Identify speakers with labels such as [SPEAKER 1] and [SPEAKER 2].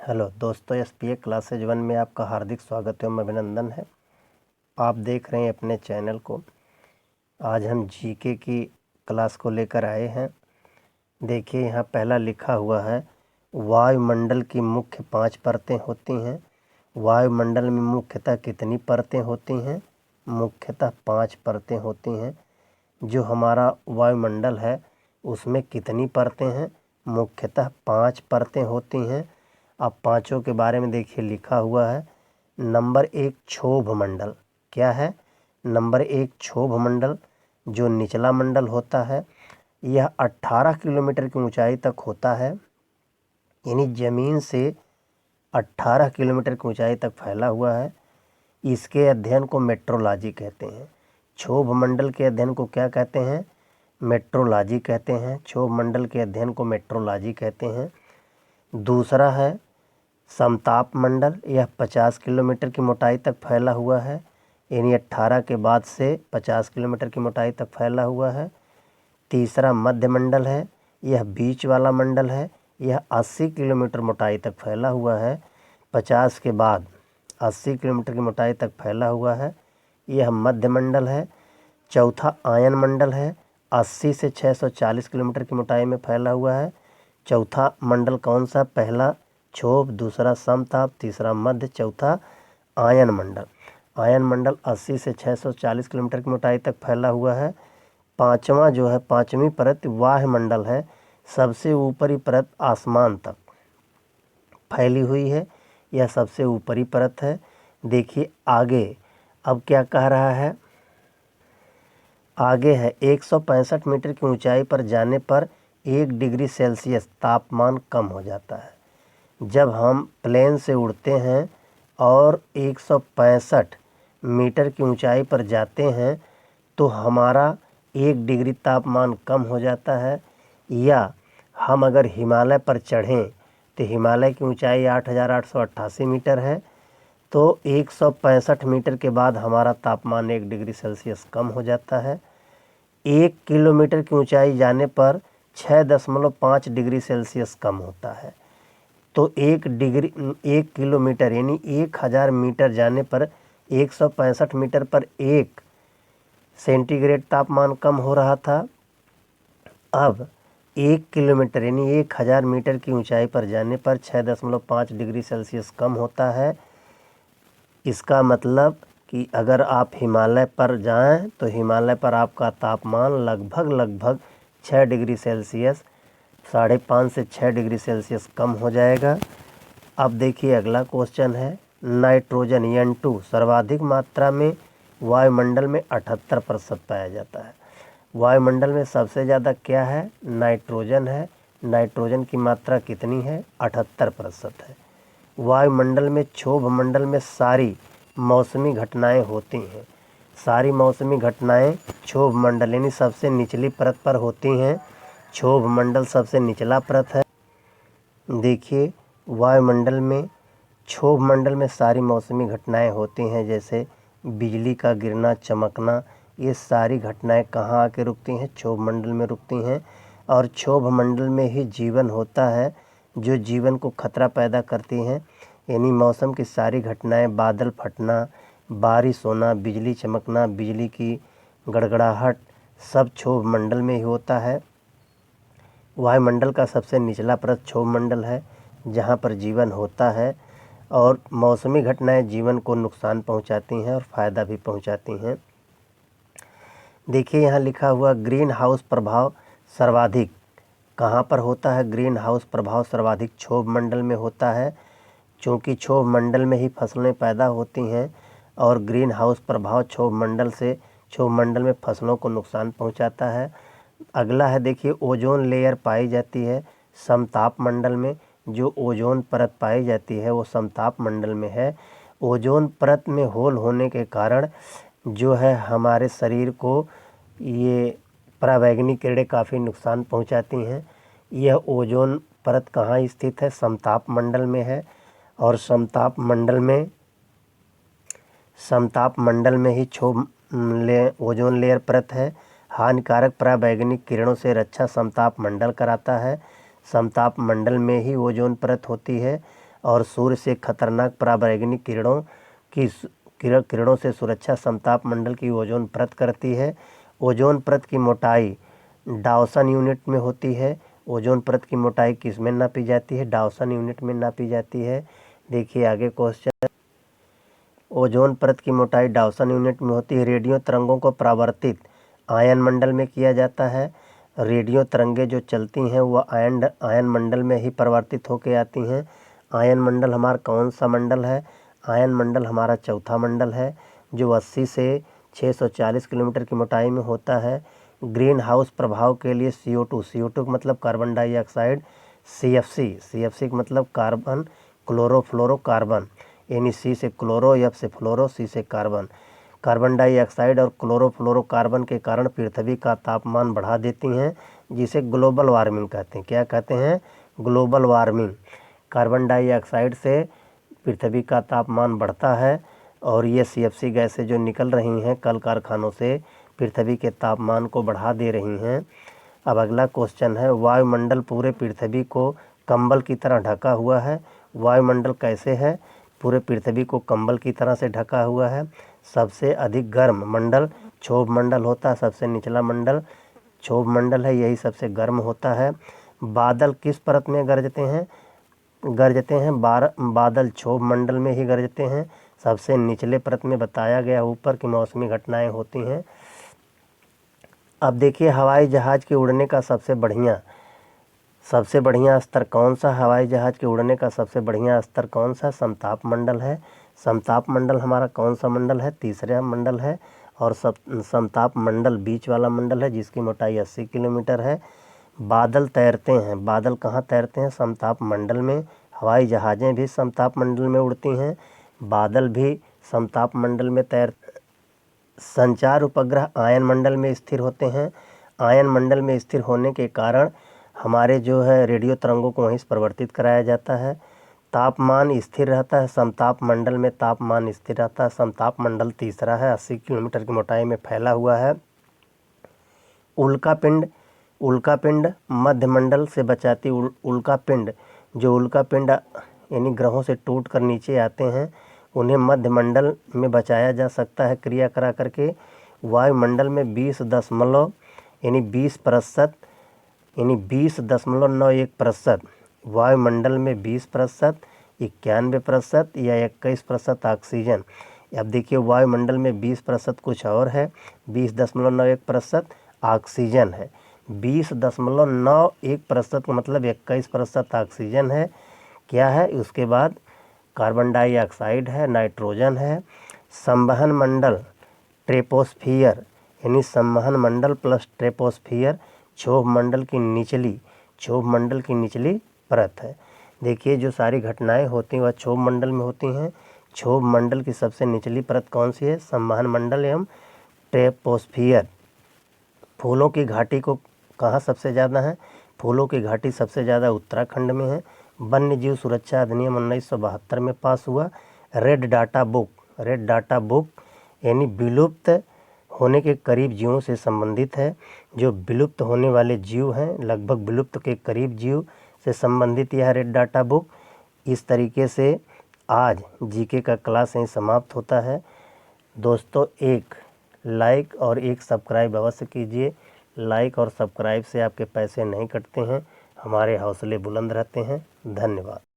[SPEAKER 1] Hello दोस्तों, SPA classes 1 में आपका हार्दिक स्वागत एवं अभिनंदन है। आप देख रहे हैं अपने चैनल को। आज हम जीके की क्लास को लेकर आए हैं। देखिए यहाँ पहला लिखा हुआ है, वायुमंडल की मुख्य 5 परतें होती हैं। वायुमंडल में मुख्यतः कितनी परतें होती हैं? मुख्यतः 5 परतें होती हैं। जो हमारा वायुमंडल है उसमें कितनी परतें हैं? मुख्यतः 5 परतें होती हैं। अब पांचों के बारे में देखिए लिखा हुआ है। नंबर 1 क्षोभ मंडल। क्या है? नंबर 1 क्षोभ मंडल जो निचला मंडल होता है, यह 18 किलोमीटर की ऊंचाई तक होता है। यानी ज़मीन से 18 किलोमीटर की ऊंचाई तक फैला हुआ है। इसके अध्ययन को मेट्रोलॉजी कहते हैं। क्षोभ मंडल के अध्ययन को क्या कहते हैं? मेट्रोलॉजी कहते हैं। क्षोभ मंडल के अध्ययन को मेट्रोलॉजी कहते हैं। दूसरा है समताप मंडल। यह 50 किलोमीटर की मोटाई तक फैला हुआ है। यानी 18 के बाद से 50 किलोमीटर की मोटाई तक फैला हुआ है। तीसरा मध्य मंडल है। यह बीच वाला मंडल है। यह 80 किलोमीटर मोटाई तक फैला हुआ है। 50 के बाद 80 किलोमीटर की मोटाई तक फैला हुआ है। यह मध्य मंडल है। चौथा आयन मंडल है। 80 से 640 किलोमीटर की मोटाई में फैला हुआ है। चौथा मंडल कौन सा? पहला क्षोभ, दूसरा समताप, तीसरा मध्य, चौथा आयन मंडल। आयन मंडल 80 से 640 किलोमीटर की मोटाई तक फैला हुआ है। पांचवा जो है, पांचवी परत वायुमंडल है। सबसे ऊपरी परत आसमान तक फैली हुई है। यह सबसे ऊपरी परत है। देखिए आगे अब क्या कह रहा है। आगे है 165 मीटर की ऊंचाई पर जाने पर 1 डिग्री सेल्सियस तापमान कम हो जाता है। जब हम प्लेन से उड़ते हैं और 165 मीटर की ऊंचाई पर जाते हैं तो हमारा 1 डिग्री तापमान कम हो जाता है। या हम अगर हिमालय पर चढ़ें तो हिमालय की ऊंचाई 8888 मीटर है, तो 165 मीटर के बाद हमारा तापमान 1 डिग्री सेल्सियस कम हो जाता है। 1 किलोमीटर की ऊंचाई जाने पर 6.5 डिग्री सेल्सियस कम होता है। तो 1 किलोमीटर यानी 1000 मीटर जाने पर 165 मीटर पर 1 सेंटीग्रेड तापमान कम हो रहा था। अब 1 किलोमीटर यानी 1000 मीटर की ऊंचाई पर जाने पर 6.5 डिग्री सेल्सियस कम होता है। इसका मतलब कि अगर आप हिमालय पर जाएं तो हिमालय पर आपका तापमान लगभग 6 डिग्री सेल्सियस, 5.5 से 6 डिग्री सेल्सियस कम हो जाएगा। अब देखिए अगला क्वेश्चन है, नाइट्रोजन N2 सर्वाधिक मात्रा में वायुमंडल में 78% पाया जाता है। वायुमंडल में सबसे ज़्यादा क्या है? नाइट्रोजन है। नाइट्रोजन की मात्रा कितनी है? 78% है। वायुमंडल में क्षोभ मंडल में सारी मौसमी घटनाएं होती हैं। सारी मौसमी घटनाएं क्षोभ मंडल यानी सबसे निचली परत पर होती हैं। क्षोभ मंडल सबसे निचला परत है। देखिए वायुमंडल में क्षोभ मंडल में सारी मौसमी घटनाएं होती हैं, जैसे बिजली का गिरना, चमकना। ये सारी घटनाएं कहाँ आके रुकती हैं? क्षोभ मंडल में रुकती हैं। और क्षोभ मंडल में ही जीवन होता है, जो जीवन को खतरा पैदा करती हैं। यानी मौसम की सारी घटनाएं, बादल फटना, बारिश होना, बिजली चमकना, बिजली की गड़गड़ाहट, सब क्षोभ मंडल में ही होता है। वायुमंडल का सबसे निचला परत क्षोभ मंडल है, जहाँ पर जीवन होता है। और मौसमी घटनाएं जीवन को नुकसान पहुंचाती हैं और फ़ायदा भी पहुंचाती हैं। देखिए यहाँ लिखा हुआ, ग्रीन हाउस प्रभाव सर्वाधिक कहाँ पर होता है? ग्रीन हाउस प्रभाव सर्वाधिक क्षोभ मंडल में होता है, क्योंकि क्षोभ मंडल में ही फसलें पैदा होती हैं और ग्रीन हाउस प्रभाव क्षोभ मंडल में फसलों को नुकसान पहुंचाता है। अगला है देखिए, ओजोन लेयर पाई जाती है समताप मंडल में। जो ओजोन परत पाई जाती है वो समताप मंडल में है। ओजोन परत में होल होने के कारण जो है हमारे शरीर को ये पराबैंगनी किरणें काफ़ी नुकसान पहुंचाती हैं। यह ओजोन परत कहाँ स्थित है? समताप मंडल में है। और समताप मंडल में ही ओजोन लेयर परत है। हानिकारक पराबैंगनी किरणों से रक्षा समताप मंडल कराता है। समताप मंडल में ही ओजोन परत होती है और सूर्य से खतरनाक पराबैंगनी किरणों से सुरक्षा समताप मंडल की ओजोन परत करती है। ओजोन परत की मोटाई डावसन यूनिट में होती है। ओजोन परत की मोटाई किस में नापी जाती है? डावसन यूनिट में नापी जाती है। देखिए आगे क्वेश्चन, ओजोन परत की मोटाई डावसन यूनिट में होती है। रेडियो तरंगों को परावर्तित आयन मंडल में किया जाता है। रेडियो तरंगे जो चलती हैं वह आयन मंडल में ही परिवर्तित होकर आती हैं। आयन मंडल हमारा कौन सा मंडल है? आयन मंडल हमारा चौथा मंडल है, जो 80 से 640 किलोमीटर की मोटाई में होता है। ग्रीन हाउस प्रभाव के लिए CO2 मतलब कार्बन डाइऑक्साइड, CFC का मतलब कार्बन क्लोरोफ्लोरोकार्बन, यानी C से क्लोरो, F से फ्लोरो, C से कार्बन। कार्बन डाइऑक्साइड और क्लोरोफ्लोरोकार्बन के कारण पृथ्वी का तापमान बढ़ा देती हैं, जिसे ग्लोबल वार्मिंग कहते हैं। क्या कहते हैं? Global warming. कार्बन डाइऑक्साइड से पृथ्वी का तापमान बढ़ता है और ये CFC गैसें जो निकल रही हैं कल कारखानों से पृथ्वी के तापमान को बढ़ा दे रही हैं। अब अगला क्वेश्चन है, वायुमंडल पूरे पृथ्वी को कंबल की तरह ढका हुआ है। वायुमंडल कैसे है? पूरे पृथ्वी को कंबल की तरह से ढका हुआ है। सबसे अधिक गर्म मंडल क्षोभ मंडल होता है। सबसे निचला मंडल क्षोभ मंडल है, यही सबसे गर्म होता है। बादल किस परत में गरजते हैं? बादल क्षोभ मंडल में ही गरजते हैं। सबसे निचले परत में बताया गया ऊपर की मौसमी घटनाएं होती हैं। अब देखिए हवाई जहाज़ के उड़ने का सबसे बढ़िया स्तर कौन सा? हवाई जहाज़ के उड़ने का सबसे बढ़िया स्तर कौन सा? समताप मंडल है। समताप मंडल हमारा कौन सा मंडल है? तीसरा मंडल है। और समताप मंडल बीच वाला मंडल है, जिसकी मोटाई 80 किलोमीटर है। बादल तैरते हैं। बादल कहाँ तैरते हैं? समताप मंडल में। हवाई जहाज़ें भी समताप मंडल में उड़ती हैं। बादल भी समताप मंडल में संचार उपग्रह आयन मंडल में स्थिर होते हैं। आयन मंडल में स्थिर होने के कारण हमारे जो है रेडियो तरंगों को वहीं से परिवर्तित कराया जाता है। तापमान स्थिर रहता है। समताप मंडल में तापमान स्थिर रहता है। समताप मंडल तीसरा है, 80 किलोमीटर की मोटाई में फैला हुआ है। उल्कापिंड मध्य मंडल से बचाती उल्कापिंड यानी ग्रहों से टूट कर नीचे आते हैं, उन्हें मध्य मंडल में बचाया जा सकता है क्रिया करा करके। वायुमंडल में 20.91% वायुमंडल में 20%, 91% या 21% ऑक्सीजन। अब देखिए वायुमंडल में 20% कुछ और है, 20.91% ऑक्सीजन है। 20.91% का मतलब 21% ऑक्सीजन है। क्या है? उसके बाद कार्बन डाइऑक्साइड है, नाइट्रोजन है। संवहन मंडल ट्रोपोस्फियर, यानी संवहन मंडल प्लस ट्रोपोस्फियर क्षोभ मंडल की निचली परत है। देखिए जो सारी घटनाएं होती हैं वह क्षोभ मंडल में होती हैं। क्षोभ मंडल की सबसे निचली परत कौन सी है? संवहन मंडल एवं ट्रोपोस्फियर। फूलों की घाटी को कहाँ सबसे ज़्यादा है? फूलों की घाटी सबसे ज़्यादा उत्तराखंड में है। वन्य जीव सुरक्षा अधिनियम 1972 में पास हुआ। रेड डाटा बुक यानी विलुप्त होने के करीब जीवों से संबंधित है। जो विलुप्त होने वाले जीव हैं, लगभग विलुप्त के करीब जीव से संबंधित यह रेड डाटा बुक। इस तरीके से आज जीके का क्लास यहीं समाप्त होता है। दोस्तों एक लाइक और एक सब्सक्राइब अवश्य कीजिए। लाइक और सब्सक्राइब से आपके पैसे नहीं कटते हैं, हमारे हौसले बुलंद रहते हैं। धन्यवाद।